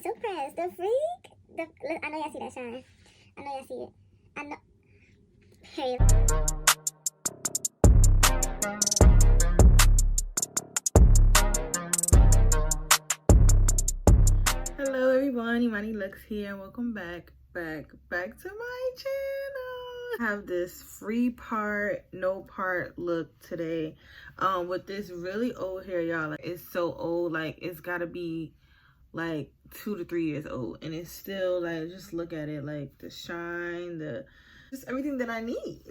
so pressed. The freak. I know y'all see that shine. I know y'all see it. I know. Hey. Hello everyone, Imani Luxxe here, and welcome back to my channel. I have this free part, no part look today with this really old hair, y'all. Like, it's so old, like it's gotta be like 2 to 3 years old, and it's still like, just look at it, like the shine, just everything that I need.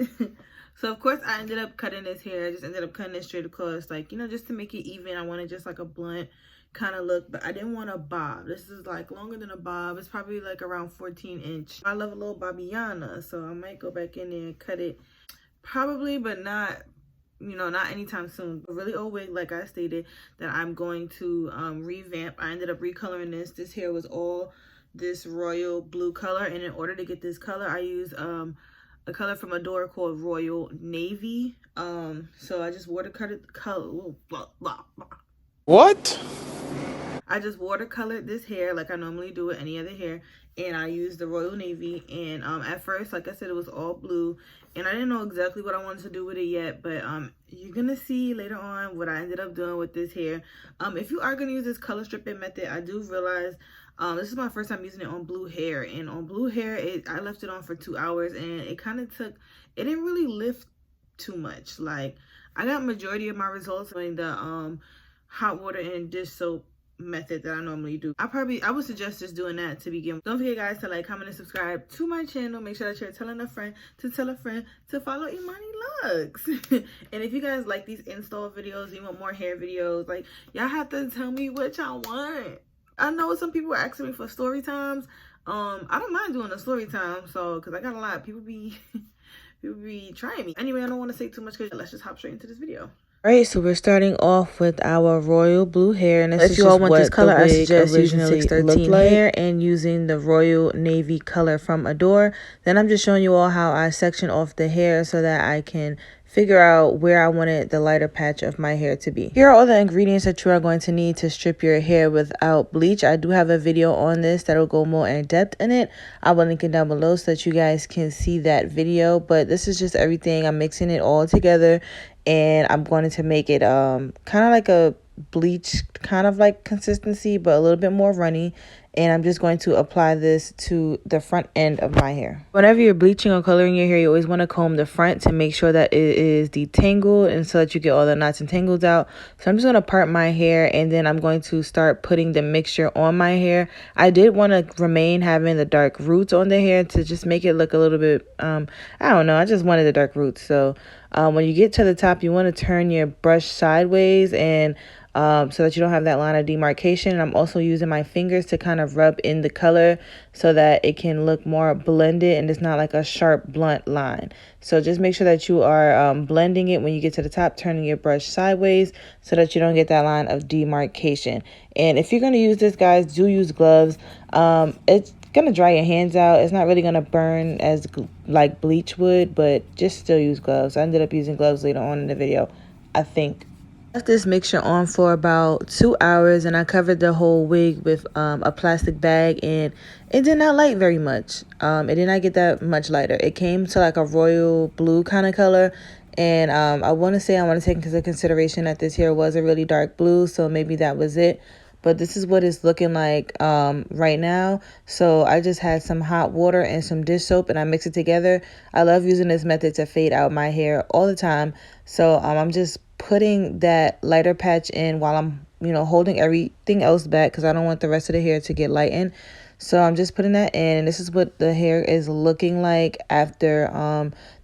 So of course I ended up cutting this hair. I just ended up cutting it straight across, like, you know, just to make it even. I wanted just like a blunt kind of look, but I didn't want a bob. This is like longer than a bob. It's probably like around 14 inch. I love a little Bobbiana, so I might go back in there and cut it probably, but not, you know, not anytime soon. A really old wig, like I stated, that I'm going to revamp. I ended up recoloring this hair was all this royal blue color, and in order to get this color I use a color from Adore called Royal Navy. So I just watercolored What? I just watercolored this hair like I normally do with any other hair, and I used the Royal Navy. And at first, like I said, it was all blue, and I didn't know exactly what I wanted to do with it yet, but you're gonna see later on what I ended up doing with this hair. If you are gonna use this color stripping method, I do realize this is my first time using it on blue hair, and on blue hair I left it on for 2 hours, and it kind of took, it didn't really lift too much. Like, I got majority of my results in the hot water and dish soap method that I normally do. I would suggest just doing that to begin with. Don't forget, guys, to like, comment, and subscribe to my channel. Make sure that you're telling a friend to tell a friend to follow Imani Luxxe. And if you guys like these install videos, you want more hair videos, like, y'all have to tell me what y'all want. I know some people are asking me for story times. I don't mind doing a story time, so, because I got a lot of people be trying me. Anyway, I don't want to say too much, because let's just hop straight into this video. Alright, so we're starting off with our royal blue hair, and this is just what this color I suggest originally looked like, hair, and using the royal navy color from Adore. Then I'm just showing you all how I section off the hair so that I can figure out where I wanted the lighter patch of my hair to be. Here are all the ingredients that you are going to need to strip your hair without bleach. I do have a video on this that will go more in depth in it. I will link it down below so that you guys can see that video, but this is just everything. I'm mixing it all together, and I'm going to make it kind of like a bleach kind of like consistency, but a little bit more runny. And I'm just going to apply this to the front end of my hair. Whenever you're bleaching or coloring your hair, you always want to comb the front to make sure that it is detangled, and so that you get all the knots and tangles out. So I'm just going to part my hair, and then I'm going to start putting the mixture on my hair. I did want to remain having the dark roots on the hair to just make it look a little bit, I don't know, I just wanted the dark roots. So when you get to the top, you want to turn your brush sideways, and so that you don't have that line of demarcation. And I'm also using my fingers to kind of rub in the color so that it can look more blended and it's not like a sharp blunt line. So just make sure that you are blending it when you get to the top, turning your brush sideways so that you don't get that line of demarcation. And if you're going to use this, guys, do use gloves. It's going to dry your hands out. It's not really going to burn as like bleach would, but just still use gloves. I ended up using gloves later on in the video, I think. Left this mixture on for about 2 hours, and I covered the whole wig with a plastic bag, and it did not light very much. It did not get that much lighter. It came to like a royal blue kind of color, and I want to take into consideration that this hair was a really dark blue, so maybe that was it. But this is what it's looking like right now. So I just had some hot water and some dish soap, and I mix it together. I love using this method to fade out my hair all the time. So I'm just putting that lighter patch in while I'm, you know, holding everything else back, because I don't want the rest of the hair to get lightened. So I'm just putting that in, and this is what the hair is looking like after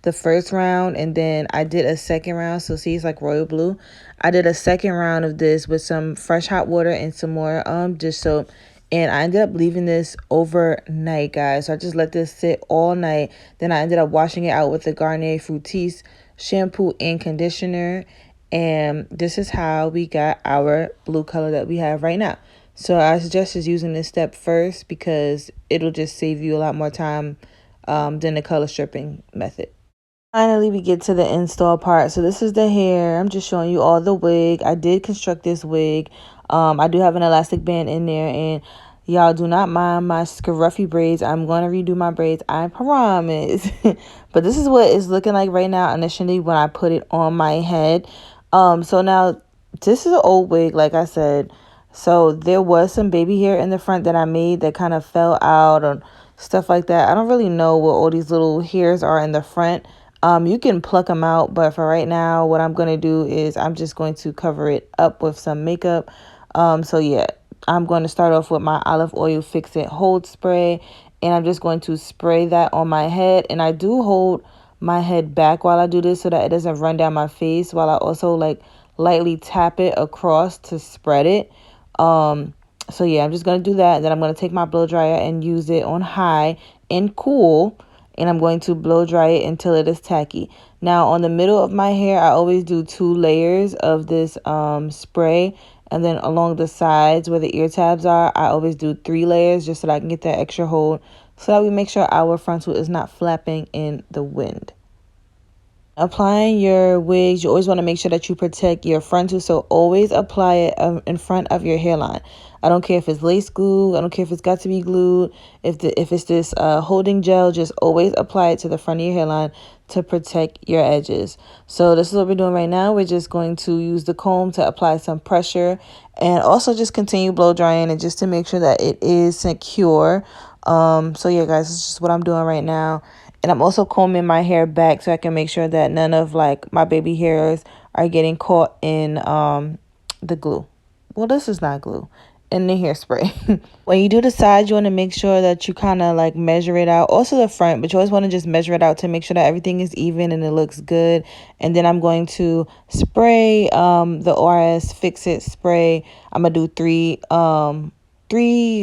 the first round. And then I did a second round. So see, it's like royal blue. I did a second round of this with some fresh hot water and some more dish soap. And I ended up leaving this overnight, guys. So I just let this sit all night. Then I ended up washing it out with the Garnier Fructis shampoo and conditioner. And this is how we got our blue color that we have right now. So I suggest just using this step first, because it'll just save you a lot more time than the color stripping method. Finally, we get to the install part. So this is the hair. I'm just showing you all the wig. I did construct this wig. I do have an elastic band in there, and Y'all do not mind my scruffy braids. I'm going to redo my braids, I promise. But this is what it's looking like right now initially when I put it on my head. So now this is an old wig, like I said. So there was some baby hair in the front that I made that kind of fell out or stuff like that. I don't really know what all these little hairs are in the front. You can pluck them out, but for right now, what I'm going to do is I'm just going to cover it up with some makeup. So yeah, I'm going to start off with my olive oil Fix It Hold spray, and I'm just going to spray that on my head. And I do hold my head back while I do this so that it doesn't run down my face, while I also like lightly tap it across to spread it. So yeah, I'm just going to do that. Then I'm going to take my blow dryer and use it on high and cool, and I'm going to blow dry it until it is tacky. Now on the middle of my hair, I always do 2 layers of this spray, and then along the sides where the ear tabs are, I always do 3 layers just so that I can get that extra hold, so that we make sure our frontal is not flapping in the wind. Applying your wigs, you always want to make sure that you protect your frontal, so always apply it in front of your hairline. I don't care if it's lace glue, I don't care if it's got to be glued, if it's this holding gel, just always apply it to the front of your hairline to protect your edges. So this is what we're doing right now. We're just going to use the comb to apply some pressure, and also just continue blow drying it just to make sure that it is secure. So yeah, guys, this is just what I'm doing right now. And I'm also combing my hair back so I can make sure that none of like my baby hairs are getting caught in the glue. Well, this is not glue, in the hairspray. When you do the sides, you want to make sure that you kind of like measure it out. Also the front, but you always want to just measure it out to make sure that everything is even and it looks good. And then I'm going to spray the ORS Fix It spray. I'm gonna do 3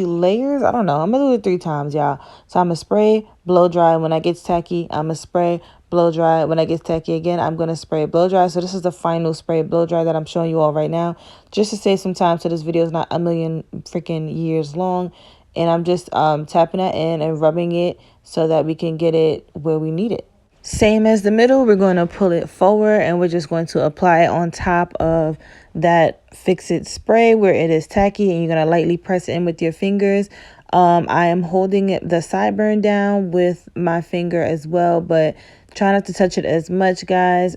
layers. I don't know, I'm gonna do it 3 times, y'all. So I'm gonna spray, blow dry. When it gets tacky, I'm gonna spray, blow dry. When it gets tacky again, I'm gonna spray, blow dry. So this is the final spray, blow dry that I'm showing you all right now, just to save some time so this video is not a million freaking years long. And I'm just tapping that in and rubbing it so that we can get it where we need it. Same as the middle, we're going to pull it forward, and we're just going to apply it on top of that Fix It spray where it is tacky, and you're going to lightly press it in with your fingers. I am holding the sideburn down with my finger as well, but try not to touch it as much, guys.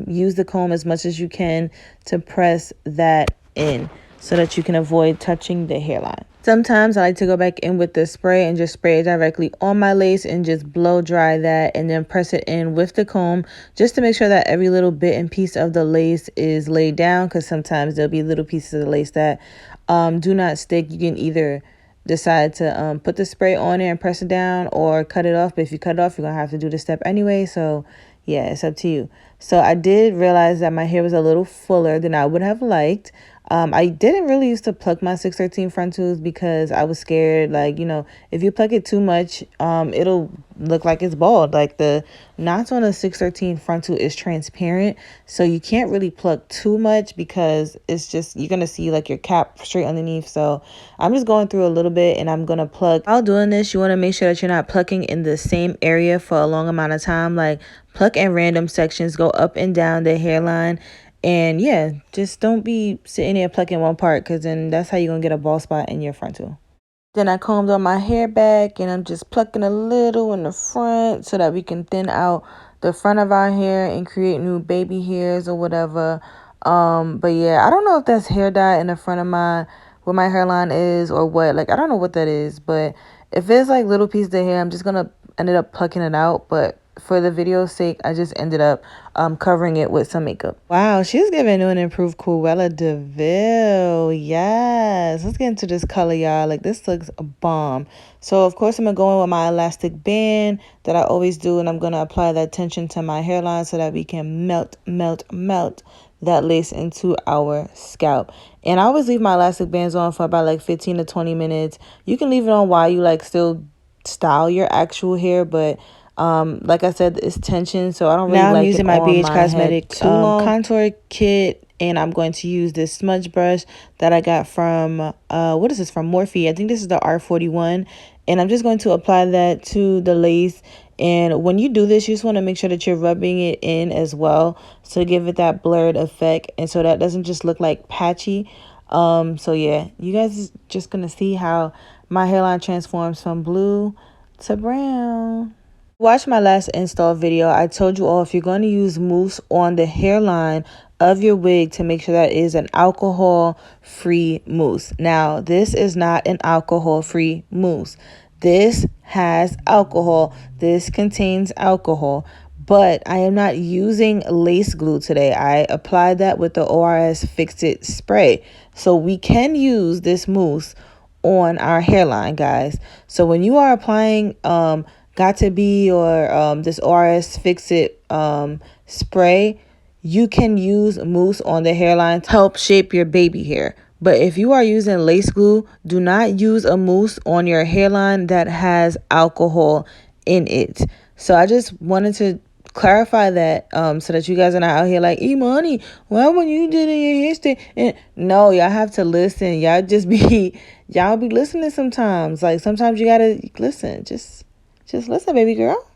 Use the comb as much as you can to press that in so that you can avoid touching the hairline. Sometimes I like to go back in with the spray and just spray it directly on my lace and just blow dry that, and then press it in with the comb just to make sure that every little bit and piece of the lace is laid down, because sometimes there'll be little pieces of the lace that do not stick. You can either decide to put the spray on it and press it down, or cut it off. But if you cut it off, you're gonna have to do the step anyway, so yeah, it's up to you. So I did realize that my hair was a little fuller than I would have liked. I didn't really used to pluck my 613 frontals because I was scared, like, you know, if you pluck it too much, it'll look like it's bald. Like the knots on a 613 frontal is transparent, so you can't really pluck too much because it's just, you're gonna see like your cap straight underneath. So I'm just going through a little bit and I'm gonna pluck. While doing this, you want to make sure that you're not plucking in the same area for a long amount of time. Like pluck in random sections, go up and down the hairline. And yeah, just don't be sitting there plucking one part, because then that's how you're going to get a bald spot in your frontal. Then I combed on my hair back, and I'm just plucking a little in the front so that we can thin out the front of our hair and create new baby hairs or whatever. But yeah, I don't know if that's hair dye in the front of where my hairline is or what. Like, I don't know what that is, but if it's like little pieces of hair, I'm just going to end up plucking it out. But for the video's sake, I just ended up covering it with some makeup. Wow, she's giving new and improved Cruella de Vil. Yes, let's get into this color, y'all. Like, this looks a bomb. So of course I'm gonna go in with my elastic band that I always do, and I'm gonna apply that tension to my hairline so that we can melt that lace into our scalp. And I always leave my elastic bands on for about like 15 to 20 minutes. You can leave it on while you like still style your actual hair, but like I said, it's tension, so I don't really like it. Now I'm using my BH Cosmetics contour kit, and I'm going to use this smudge brush that I got from what is this, from Morphe? I think this is the R41, and I'm just going to apply that to the lace. And when you do this, you just want to make sure that you're rubbing it in as well, so give it that blurred effect, and so that doesn't just look like patchy. So yeah, you guys is just gonna see how my hairline transforms from blue to brown. Watch my last install video. I told you all if you're going to use mousse on the hairline of your wig to make sure that it is an alcohol-free mousse. Now, this is not an alcohol-free mousse. This has alcohol. This contains alcohol. But I am not using lace glue today. I applied that with the ORS Fix-It spray. So we can use this mousse on our hairline, guys. So when you are applying Got to Be or this ORS Fix-It spray, you can use mousse on the hairline to help shape your baby hair. But if you are using lace glue, do not use a mousse on your hairline that has alcohol in it. So I just wanted to clarify that so that you guys are not out here like, Imani, why when you did it in your hairstyle? And no, y'all have to listen. Y'all be listening sometimes. Like sometimes you gotta listen. Just listen, baby girl.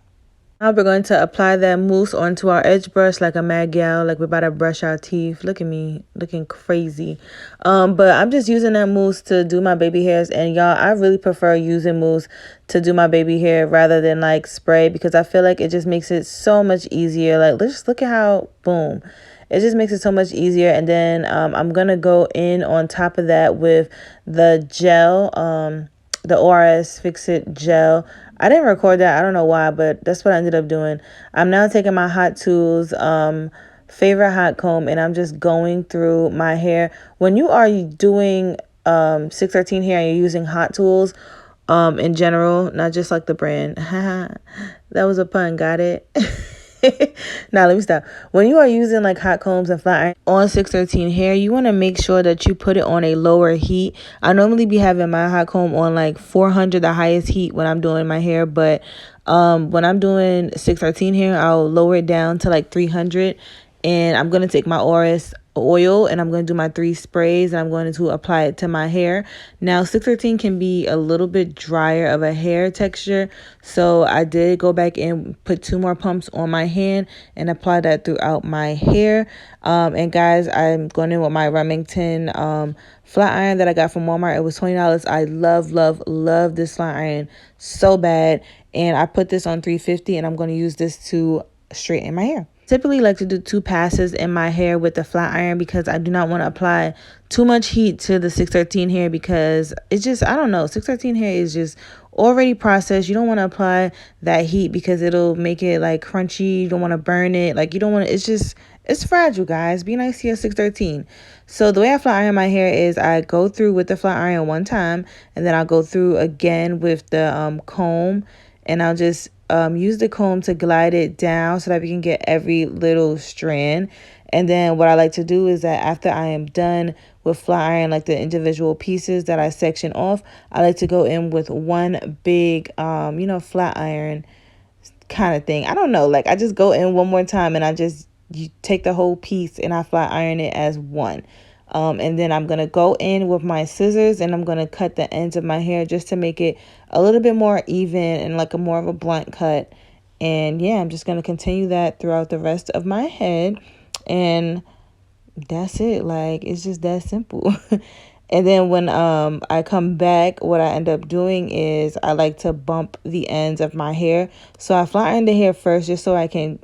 Now we're going to apply that mousse onto our edge brush like a mad gal, like we're about to brush our teeth. Look at me looking crazy. But I'm just using that mousse to do my baby hairs. And y'all, I really prefer using mousse to do my baby hair rather than like spray, because I feel like it just makes it so much easier. Like, let's just look at how, boom. It just makes it so much easier. And then I'm going to go in on top of that with the gel, the ORS Fix-It gel. I didn't record that. I don't know why, but that's what I ended up doing. I'm now taking my Hot Tools favorite hot comb, and I'm just going through my hair. When you are doing 613 hair and you're using Hot Tools in general, not just like the brand. That was a pun. Got it? Now let me stop. When you are using like hot combs and flat iron on 613 hair, you want to make sure that you put it on a lower heat. I normally be having my hot comb on like 400, the highest heat when I'm doing my hair, but when I'm doing 613 hair, I'll lower it down to like 300, and I'm going to take my ORS oil and I'm going to do my 3 sprays, and I'm going to apply it to my hair. Now 613 can be a little bit drier of a hair texture, so I did go back and put 2 more pumps on my hand and apply that throughout my hair. And guys, I'm going in with my Remington flat iron that I got from Walmart. It was $20. I love this flat iron so bad, and I put this on 350, and I'm going to use this to straighten my hair. Typically like to do 2 passes in my hair with the flat iron because I do not want to apply too much heat to the 613 hair, because it's just, I don't know, 613 hair is just already processed. You don't want to apply that heat because it'll make it like crunchy. You don't want to burn it. Like you don't want to, it's fragile, guys. Be nice to your 613. So the way I flat iron my hair is I go through with the flat iron one time, and then I'll go through again with the comb, and I'll just use the comb to glide it down so that we can get every little strand. And then what I like to do is that after I am done with flat iron, like the individual pieces that I section off, I like to go in with one big, flat iron kind of thing. I don't know, like I just go in one more time, and you take the whole piece and I flat iron it as one. And then I'm going to go in with my scissors, and I'm going to cut the ends of my hair just to make it a little bit more even and like a more of a blunt cut. And yeah, I'm just going to continue that throughout the rest of my head. And that's it. Like, it's just that simple. And then when I come back, what I end up doing is I like to bump the ends of my hair. So I flat iron the hair first just so I can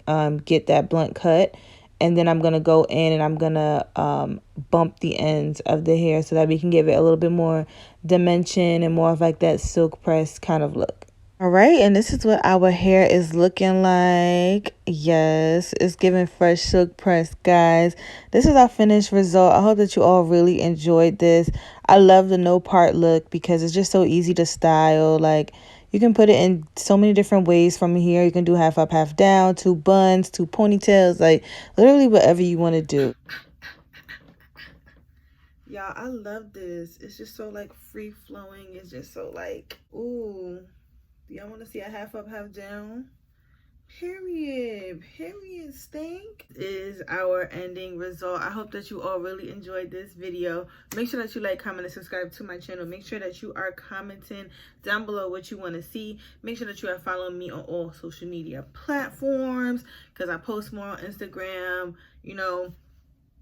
get that blunt cut. And then I'm going to go in and I'm going to bump the ends of the hair so that we can give it a little bit more dimension and more of like that silk press kind of look. All right, and this is what our hair is looking like. Yes, it's giving fresh silk press, guys. This is our finished result. I hope that you all really enjoyed this. I love the no part look because it's just so easy to style. Like, you can put it in so many different ways from here. You can do half up, half down, 2 buns, 2 ponytails, like literally whatever you want to do. Y'all, I love this. It's just so like free flowing. It's just so like, ooh. Do y'all want to see a half up, half down? Period stink. Is our ending result. I hope that you all really enjoyed this video. Make sure that you like, comment, and subscribe to my channel. Make sure that you are commenting down below what you want to see. Make sure that you are following me on all social media platforms, because I post more on Instagram,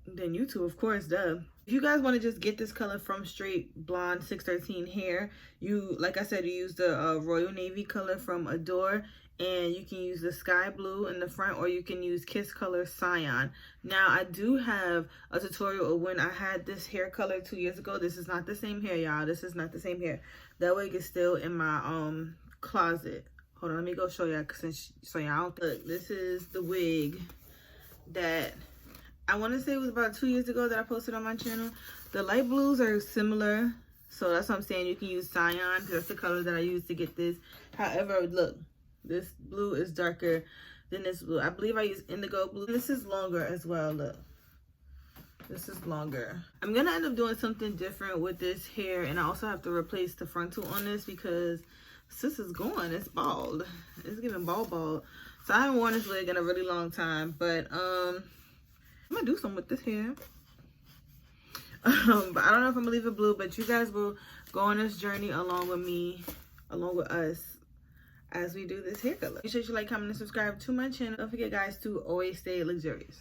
than YouTube, of course, duh. If you guys want to just get this color from straight blonde 613 hair, you, like I said, you use the royal navy color from Adore, and you can use the sky blue in the front, or you can use Kiss color Cyan. Now I do have a tutorial of when I had this hair color 2 years ago. This is not the same hair, y'all. This is not the same hair. That wig is still in my closet. Hold on, let me go show y'all, so y'all don't look. This is the wig that I want to say it was about 2 years ago that I posted on my channel. The light blues are similar, so that's what I'm saying. You can use Cyan because that's the color that I used to get this. However, look, this blue is darker than this blue. I believe I used indigo blue. This is longer as well. Look, this is longer. I'm gonna end up doing something different with this hair, and I also have to replace the frontal on this because sis is gone. It's bald. It's giving bald. So I haven't worn this wig in a really long time, but I'm gonna do something with this hair. But I don't know if I'm gonna leave it blue, but you guys will go on this journey along with me, along with us, as we do this hair color. Make sure you like, comment, and subscribe to my channel. Don't forget, guys, to always stay luxurious.